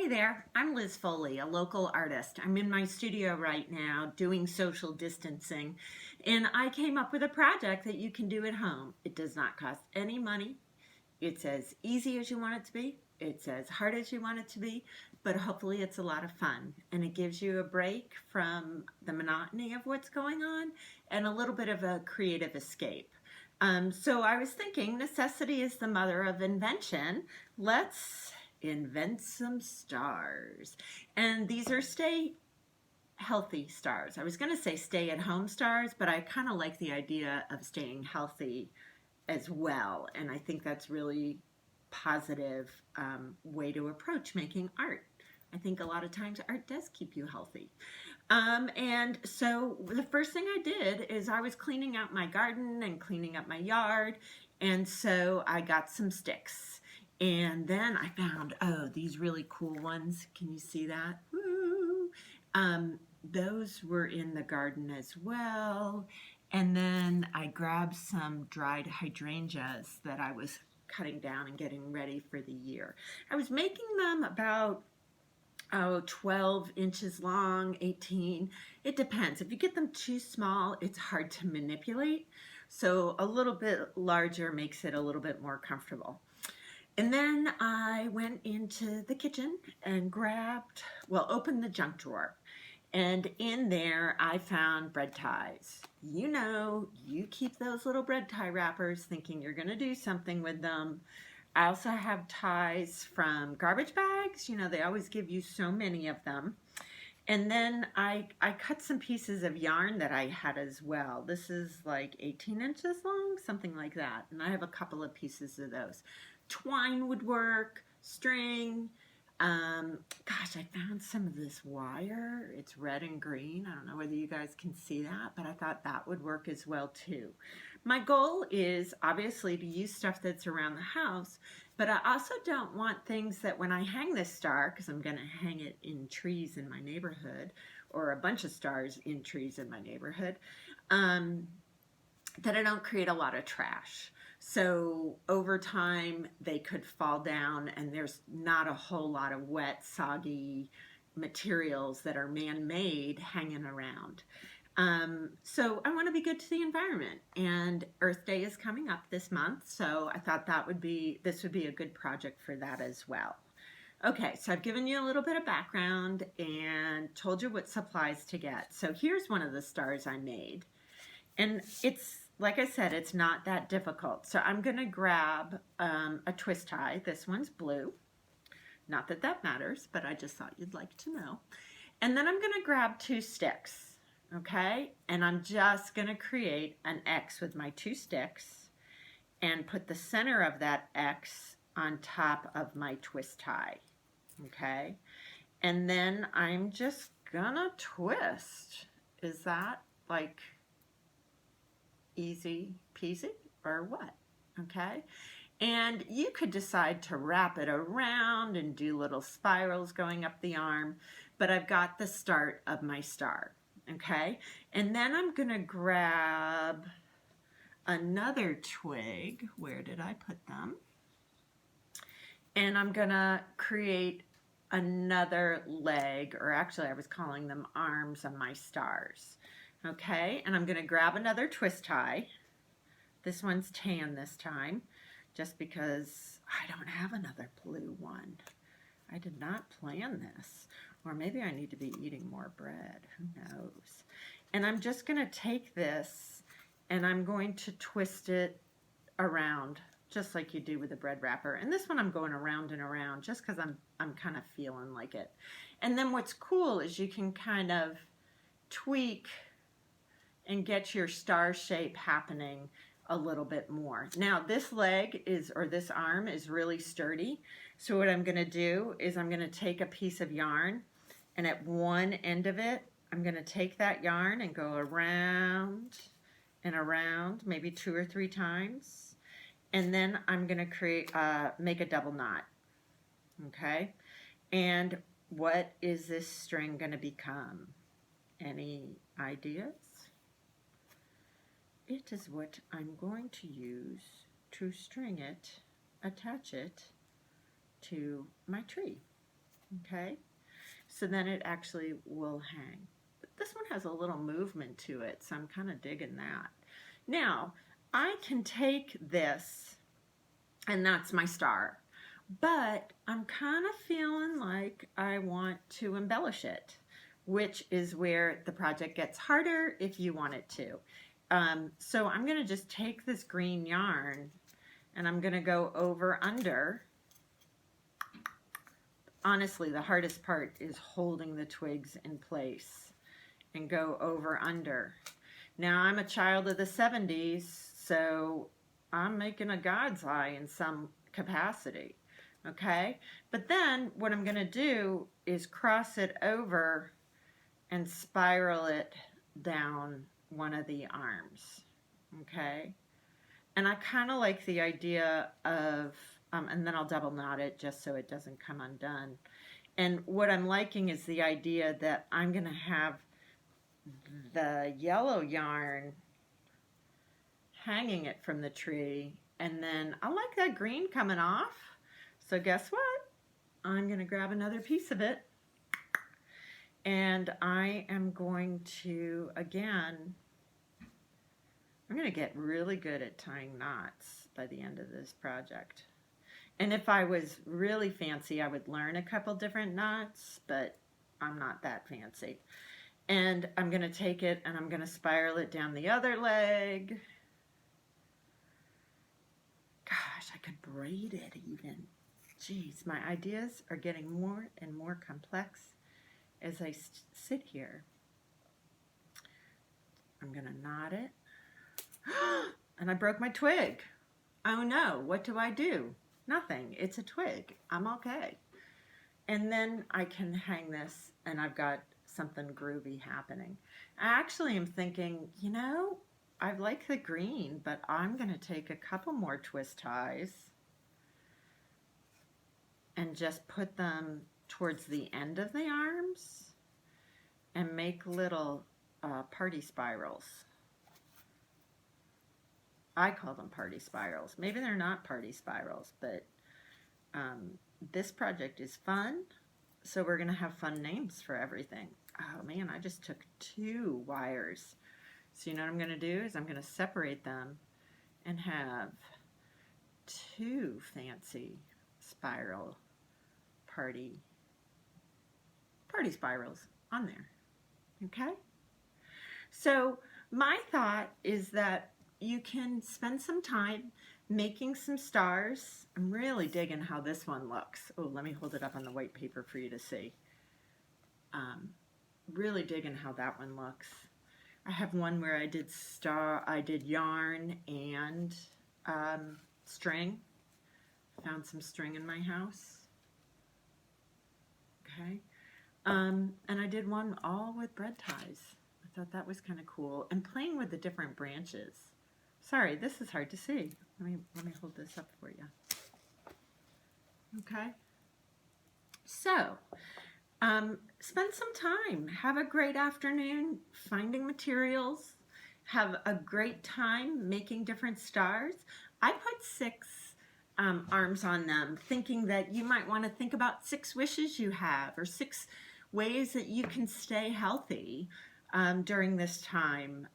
Hey there, I'm Liz Foley, a local artist. I'm in my studio right now doing social distancing, and I came up with a project that you can do at home. It does not cost any money. It's as easy as you want it to be. It's as hard as you want it to be, but hopefully it's a lot of fun. And it gives you a break from the monotony of what's going on and a little bit of a creative escape. So I was thinking necessity is the mother of invention. Let's invent some stars. And these are stay healthy stars. I was going to say stay at home stars, but I kind of like the idea of staying healthy as well. And I think that's really positive way to approach making art. I think a lot of times art does keep you healthy. And so the first thing I did is I was cleaning out my garden and cleaning up my yard. And so I got some sticks. And then I found, oh, these really cool ones. Can you see that? Woo! Those were in the garden as well. And then I grabbed some dried hydrangeas that I was cutting down and getting ready for the year. I was making them about 12 inches long, 18. It depends. If you get them too small, it's hard to manipulate. So a little bit larger makes it a little bit more comfortable. And then I went into the kitchen and opened the junk drawer. And in there, I found bread ties. You know, you keep those little bread tie wrappers thinking you're going to do something with them. I also have ties from garbage bags. You know, they always give you so many of them. And then I cut some pieces of yarn that I had as well. This is like 18 inches long, something like that. And I have a couple of pieces of those. Twine would work, string. Gosh, I found some of this wire. It's red and green. I don't know whether you guys can see that, but I thought that would work as well too. My goal is obviously to use stuff that's around the house, but I also don't want things that when I hang this star, because I'm going to hang it in trees in my neighborhood, or a bunch of stars in trees in my neighborhood, that I don't create a lot of trash. So over time, they could fall down and there's not a whole lot of wet, soggy materials that are man-made hanging around. So I want to be good to the environment, and Earth Day is coming up this month, so I thought this would be a good project for that as well. Okay, so I've given you a little bit of background and told you what supplies to get. So here's one of the stars I made. And it's, like I said, it's not that difficult. So I'm going to grab a twist tie. This one's blue. Not that that matters, but I just thought you'd like to know. And then I'm going to grab 2 sticks, okay? And I'm just going to create an X with my 2 sticks and put the center of that X on top of my twist tie, okay? And then I'm just going to twist. Is that like easy peasy or what? Okay. And you could decide to wrap it around and do little spirals going up the arm, but I've got the start of my star. Okay. And then I'm going to grab another twig. Where did I put them? And I'm going to create another leg, or actually I was calling them arms of my stars. Okay, and I'm going to grab another twist tie. This one's tan this time, just because I don't have another blue one. I did not plan this. Or maybe I need to be eating more bread. Who knows? And I'm just going to take this and I'm going to twist it around, just like you do with a bread wrapper. And this one I'm going around and around just because I'm kind of feeling like it. And then what's cool is you can kind of tweak and get your star shape happening a little bit more. Now this leg or this arm is really sturdy. So what I'm going to do is I'm going to take a piece of yarn, and at one end of it, I'm going to take that yarn and go around and around, maybe 2 or 3 times. And then I'm going to make a double knot. Okay. And what is this string going to become? Any ideas? It is what I'm going to use to string it, attach it to my tree. Okay, so then it actually will hang. But this one has a little movement to it, so I'm kind of digging that. Now, I can take this, and that's my star, but I'm kind of feeling like I want to embellish it, which is where the project gets harder if you want it to. So I'm going to just take this green yarn and I'm going to go over under. Honestly, the hardest part is holding the twigs in place and go over under. Now, I'm a child of the 70s, so I'm making a God's eye in some capacity, okay? But then what I'm going to do is cross it over and spiral it down one of the arms, okay? And I kind of like the idea of, and then I'll double knot it just so it doesn't come undone. And what I'm liking is the idea that I'm going to have the yellow yarn hanging it from the tree, and then I like that green coming off. So guess what? I'm going to grab another piece of it, and I am going to, again, I'm going to get really good at tying knots by the end of this project. And if I was really fancy, I would learn a couple different knots, but I'm not that fancy. And I'm going to take it and I'm going to spiral it down the other leg. Gosh, I could braid it even. Jeez, my ideas are getting more and more complex as I sit here. I'm going to knot it. And I broke my twig. Oh no, what do I do? Nothing. It's a twig. I'm okay. And then I can hang this and I've got something groovy happening. I actually am thinking, you know, I like the green, but I'm going to take a couple more twist ties and just put them towards the end of the arms and make little party spirals. I call them party spirals. Maybe they're not party spirals, but this project is fun, so we're going to have fun names for everything. Oh man, I just took 2 wires. So you know what I'm going to do is I'm going to separate them and have 2 fancy spiral party spirals on there. Okay? So my thought is that you can spend some time making some stars. I'm really digging how this one looks. Oh, let me hold it up on the white paper for you to see. Really digging how that one looks. I have one where I did yarn and string. Found some string in my house. Okay. And I did one all with bread ties. I thought that was kind of cool. And playing with the different branches. Sorry, this is hard to see. Let me hold this up for you. Okay. So, spend some time. Have a great afternoon finding materials. Have a great time making different stars. I put 6 arms on them, thinking that you might want to think about 6 wishes you have or 6 ways that you can stay healthy during this time.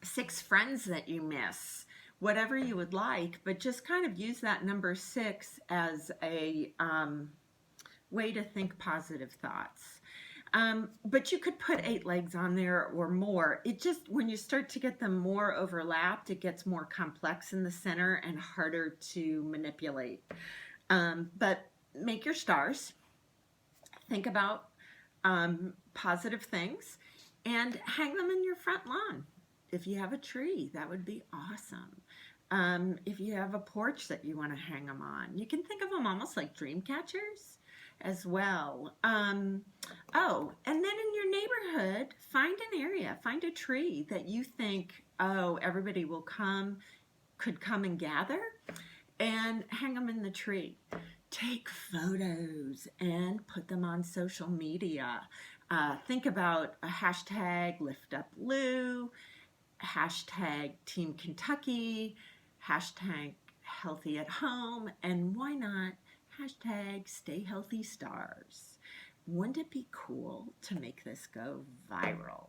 6 friends that you miss, whatever you would like, but just kind of use that number 6 as a way to think positive thoughts. But you could put 8 legs on there or more. It just, when you start to get them more overlapped, it gets more complex in the center and harder to manipulate. But make your stars. Think about positive things and hang them in your front lawn. If you have a tree, that would be awesome. If you have a porch that you want to hang them on, you can think of them almost like dream catchers as well. Oh, and then in your neighborhood, find an area, find a tree that you think, oh, everybody could come and gather, and hang them in the tree. Take photos and put them on social media. Think about a hashtag #LiftUpLou, hashtag Team Kentucky, hashtag Healthy at Home, and why not Hashtag Stay Healthy Stars. Wouldn't it be cool to make this go viral?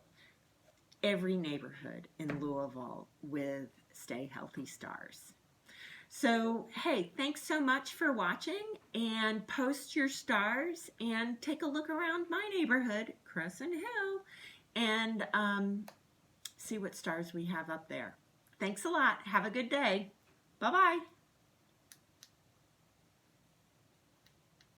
Every neighborhood in Louisville with Stay Healthy Stars. So, hey, thanks so much for watching, and post your stars and take a look around my neighborhood, Crescent Hill, and see what stars we have up there. Thanks a lot. Have a good day. Bye-bye.